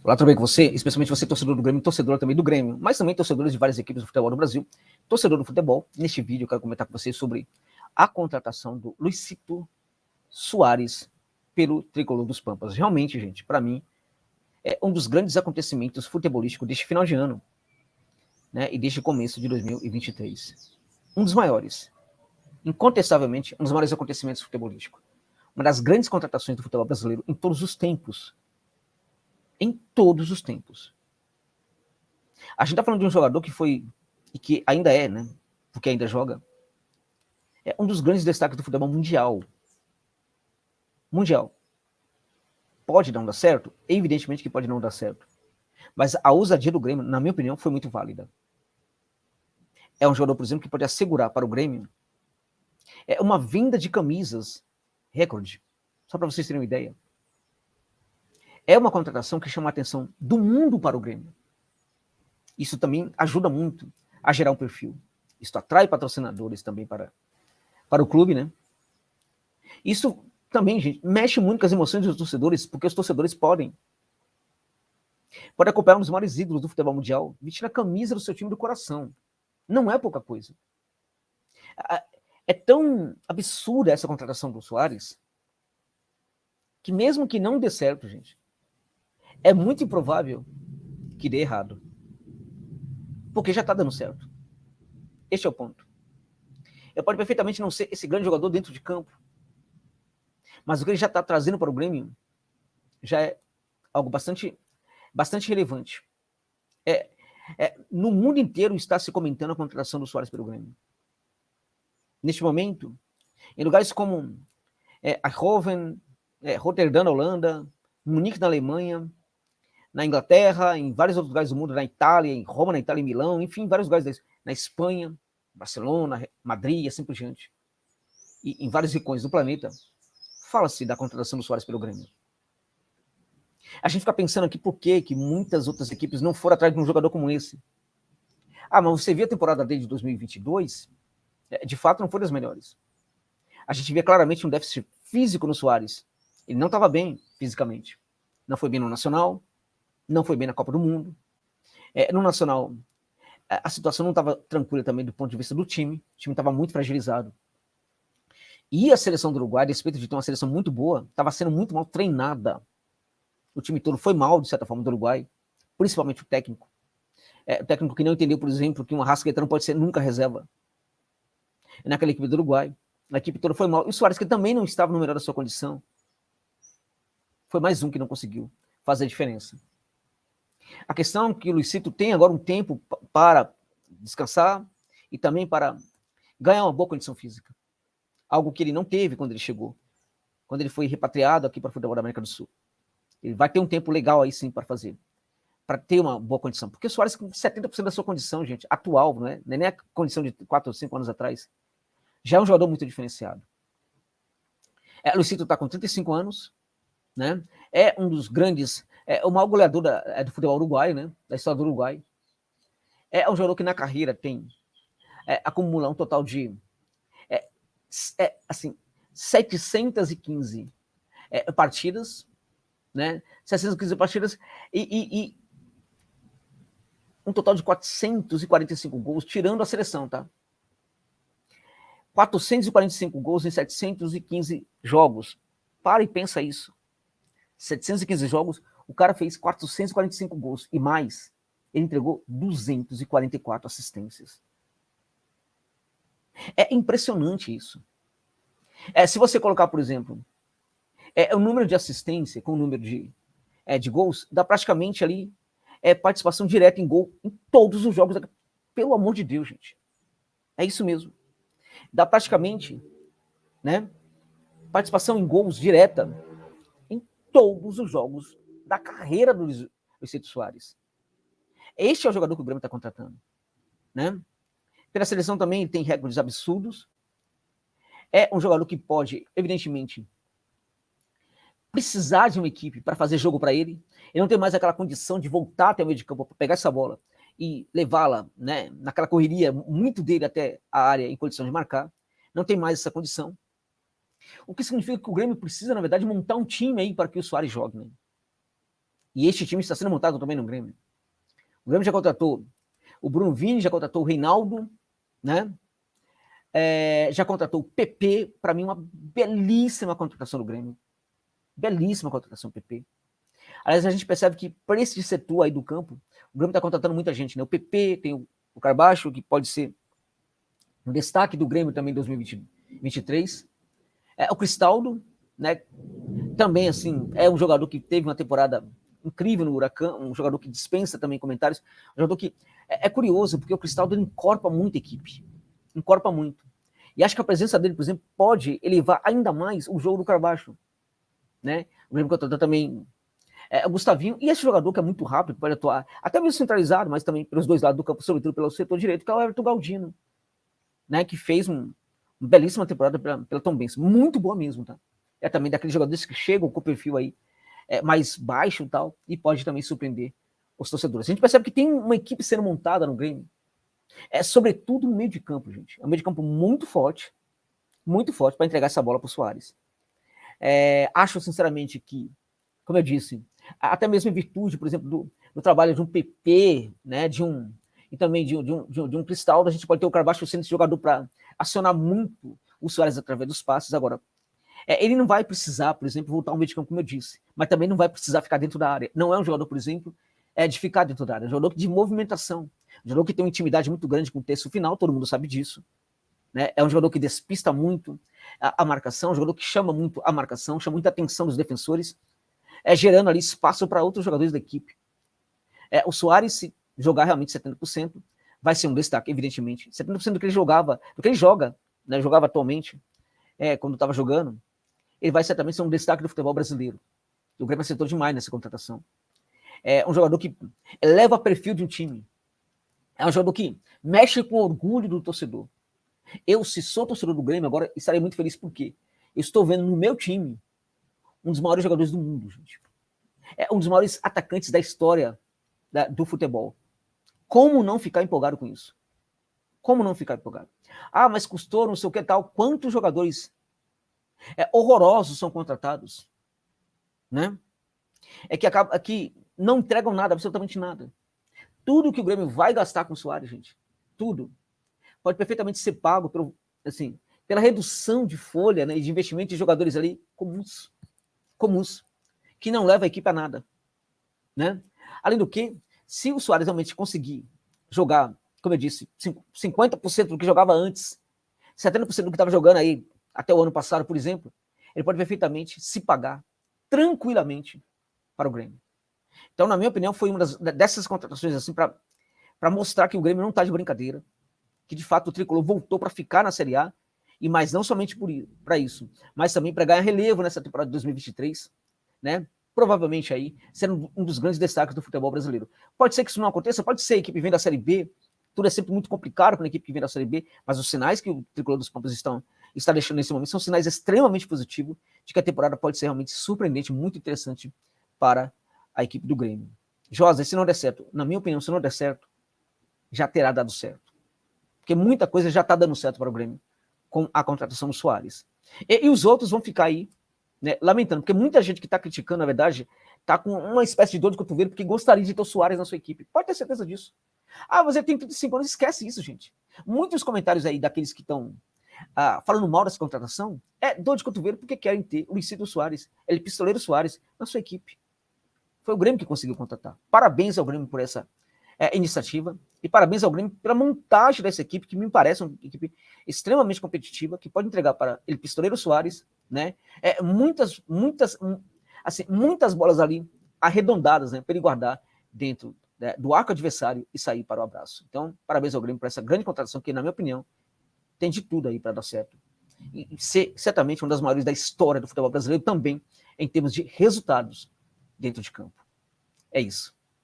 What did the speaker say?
Olá, tudo bem com você? Especialmente você, torcedor do Grêmio, torcedor também do Grêmio, mas também torcedores de várias equipes do futebol do Brasil, torcedor do futebol. Neste vídeo eu quero comentar com vocês sobre a contratação do Luizito Soares pelo Tricolor dos Pampas. Realmente, gente, para mim, é um dos grandes acontecimentos futebolísticos deste final de ano, né, e deste começo de 2023. Um dos maiores, incontestavelmente, um dos maiores acontecimentos futebolísticos. Uma das grandes contratações do futebol brasileiro em todos os tempos. Em todos os tempos. A gente tá falando de um jogador que foi, e que ainda é, né, porque ainda joga, é um dos grandes destaques do futebol mundial. Mundial. Pode não dar certo? Evidentemente que pode não dar certo. Mas a ousadia do Grêmio, na minha opinião, foi muito válida. É um jogador, por exemplo, que pode assegurar para o Grêmio uma venda de camisas recorde. Só para vocês terem uma ideia. É uma contratação que chama a atenção do mundo para o Grêmio. Isso também ajuda muito a gerar um perfil. Isso atrai patrocinadores também para o clube, né? Isso também, gente, mexe muito com as emoções dos torcedores, porque os torcedores podem acompanhar um dos maiores ídolos do futebol mundial, vestir a camisa do seu time do coração. Não é pouca coisa. É tão absurda essa contratação do Soares, que mesmo que não dê certo, gente, é muito improvável que dê errado. Porque já está dando certo. Este é o ponto. Ele pode perfeitamente não ser esse grande jogador dentro de campo, mas o que ele já está trazendo para o Grêmio já é algo bastante relevante. No mundo inteiro está se comentando a contratação do Soares pelo Grêmio. Neste momento, em lugares como Eindhoven, Rotterdam, na Holanda, Munique, na Alemanha, na Inglaterra, em vários outros lugares do mundo, na Itália, em Roma, na Itália, em Milão, enfim, em vários lugares, na Espanha, Barcelona, Madrid, e assim por diante. E em vários rincões do planeta, fala-se da contratação do Soares pelo Grêmio. A gente fica pensando aqui por que muitas outras equipes não foram atrás de um jogador como esse. Mas você viu a temporada dele de 2022? De fato, não foi das melhores. A gente via claramente um déficit físico no Soares. Ele não estava bem fisicamente. Não foi bem no Nacional, não foi bem na Copa do Mundo. No Nacional, a situação não estava tranquila também do ponto de vista do time. O time estava muito fragilizado. E a seleção do Uruguai, a despeito de ter uma seleção muito boa, estava sendo muito mal treinada. O time todo foi mal, de certa forma, do Uruguai, principalmente o técnico. O técnico que não entendeu, por exemplo, que um Arrascaeta não pode ser nunca reserva. Naquela equipe do Uruguai, a equipe toda foi mal. E o Soares, que também não estava no melhor da sua condição, foi mais um que não conseguiu fazer a diferença. A questão é que o Luizito tem agora um tempo para descansar e também para ganhar uma boa condição física. Algo que ele não teve quando ele chegou, quando ele foi repatriado aqui para o futebol da América do Sul. Ele vai ter um tempo legal aí sim para fazer, para ter uma boa condição. Porque o Soares, com 70% da sua condição, gente, atual, não é nem a condição de 4 ou 5 anos atrás, já é um jogador muito diferenciado. O Luizito está com 35 anos, né? É um dos grandes, o maior goleador do futebol uruguaio, né? Da história do Uruguai. É um jogador que na carreira tem acumula um total de assim, 715 partidas, né? 715 partidas e um total de 445 gols, tirando a seleção, tá? 445 gols em 715 jogos. Para e pensa isso. 715 jogos, o cara fez 445 gols e mais. Ele entregou 244 assistências. É impressionante isso. Se você colocar, por exemplo, o número de assistência com o número de gols, dá praticamente ali participação direta em gol em todos os jogos. Pelo amor de Deus, gente. É isso mesmo. Dá praticamente, né, participação em gols direta em todos os jogos da carreira do Luizito Soares. Este é o jogador que o Grêmio está contratando, né? Pela seleção também ele tem recordes absurdos. É um jogador que pode, evidentemente, precisar de uma equipe para fazer jogo para ele. Ele não tem mais aquela condição de voltar até o meio de campo para pegar essa bola e levá-la, né, naquela correria muito dele até a área em condição de marcar. Não tem mais essa condição. O que significa que o Grêmio precisa, na verdade, montar um time aí para que o Soares jogue, né? E este time está sendo montado também no Grêmio. O Grêmio já contratou o Bruno Vini, já contratou o Reinaldo, né? Já contratou o PP, para mim uma belíssima contratação do Grêmio. Belíssima contratação do PP. Aliás, a gente percebe que para esse setor aí do campo, o Grêmio está contratando muita gente, né? O PP, tem o Carbacho, que pode ser um destaque do Grêmio também em 2023. O Cristaldo, né? Também, assim, é um jogador que teve uma temporada incrível no Huracan, um jogador que dispensa também comentários, um jogador que é curioso, porque o Cristaldo encorpa muito a equipe, encorpa muito. E acho que a presença dele, por exemplo, pode elevar ainda mais o jogo do Carbacho, né? O Grêmio contratou também o Gustavinho, e esse jogador que é muito rápido, pode atuar até mesmo centralizado, mas também pelos dois lados do campo, sobretudo pelo setor direito, que é o Everton Galdino, né? Que fez uma belíssima temporada pela Tombense, muito boa mesmo, tá? É também daqueles jogadores que chegam com o perfil aí mais baixo e tal, e pode também surpreender os torcedores. A gente percebe que tem uma equipe sendo montada no Grêmio, sobretudo no meio de campo, gente. É um meio de campo muito forte para entregar essa bola para o Soares. Acho, sinceramente, que, como eu disse, até mesmo em virtude, por exemplo, do trabalho de um PP, né, e também de um Cristaldo, a gente pode ter o Carbacho sendo esse jogador para acionar muito o Soares através dos passes. Agora, ele não vai precisar, por exemplo, voltar ao meio de campo, como eu disse, mas também não vai precisar ficar dentro da área. Não é um jogador, por exemplo, de ficar dentro da área, é um jogador de movimentação, um jogador que tem uma intimidade muito grande com o terço final, todo mundo sabe disso, né? É um jogador que despista muito a marcação, um jogador que chama muito a marcação, chama muita atenção dos defensores, gerando ali espaço para outros jogadores da equipe. O Soares, se jogar realmente 70%, vai ser um destaque, evidentemente. 70% do que ele jogava, do que ele joga, né, jogava atualmente, quando estava jogando, ele vai certamente ser um destaque do futebol brasileiro. O Grêmio acertou demais nessa contratação. É um jogador que eleva o perfil de um time. É um jogador que mexe com o orgulho do torcedor. Eu, se sou torcedor do Grêmio, agora estarei muito feliz porque eu estou vendo no meu time um dos maiores jogadores do mundo, gente. Um dos maiores atacantes da história do futebol. Como não ficar empolgado com isso? Como não ficar empolgado? Mas custou não sei o que tal. Quantos jogadores horrorosos são contratados, né? Que não entregam nada, absolutamente nada. Tudo que o Grêmio vai gastar com o Soares, gente, tudo, pode perfeitamente ser pago pela redução de folha, né, de investimento de jogadores ali comuns, que não leva a equipe a nada, né? Além do que, se o Soares realmente conseguir jogar, como eu disse, 50% do que jogava antes, 70% do que estava jogando aí até o ano passado, por exemplo, ele pode perfeitamente se pagar tranquilamente para o Grêmio. Então, na minha opinião, foi uma dessas contratações assim para mostrar que o Grêmio não está de brincadeira, que de fato o Tricolor voltou para ficar na Série A, e mas não somente para isso, mas também para ganhar relevo nessa temporada de 2023, né? Provavelmente aí sendo um dos grandes destaques do futebol brasileiro. Pode ser que isso não aconteça, pode ser a equipe vem da Série B, tudo é sempre muito complicado para a equipe que vem da Série B, mas os sinais que o Tricolor dos Pampas está deixando nesse momento são sinais extremamente positivos de que a temporada pode ser realmente surpreendente, muito interessante para a equipe do Grêmio. Josa, se não der certo, na minha opinião, se não der certo, já terá dado certo. Porque muita coisa já está dando certo para o Grêmio com a contratação do Soares. E os outros vão ficar aí, né, lamentando, porque muita gente que está criticando, na verdade, está com uma espécie de dor de cotovelo porque gostaria de ter o Soares na sua equipe. Pode ter certeza disso. Você tem 35 anos, esquece isso, gente. Muitos comentários aí daqueles que estão falando mal dessa contratação dor de cotovelo porque querem ter o Luizito Soares, ele Pistoleiro Soares, na sua equipe. Foi o Grêmio que conseguiu contratar. Parabéns ao Grêmio por essa iniciativa e parabéns ao Grêmio pela montagem dessa equipe, que me parece uma equipe extremamente competitiva, que pode entregar para ele Pistoleiro Soares, né? Muitas bolas ali arredondadas, né, para ele guardar dentro do arco adversário e sair para o abraço. Então, parabéns ao Grêmio por essa grande contratação, que, na minha opinião, tem de tudo aí para dar certo. E ser certamente uma das maiores da história do futebol brasileiro também, em termos de resultados dentro de campo. É isso.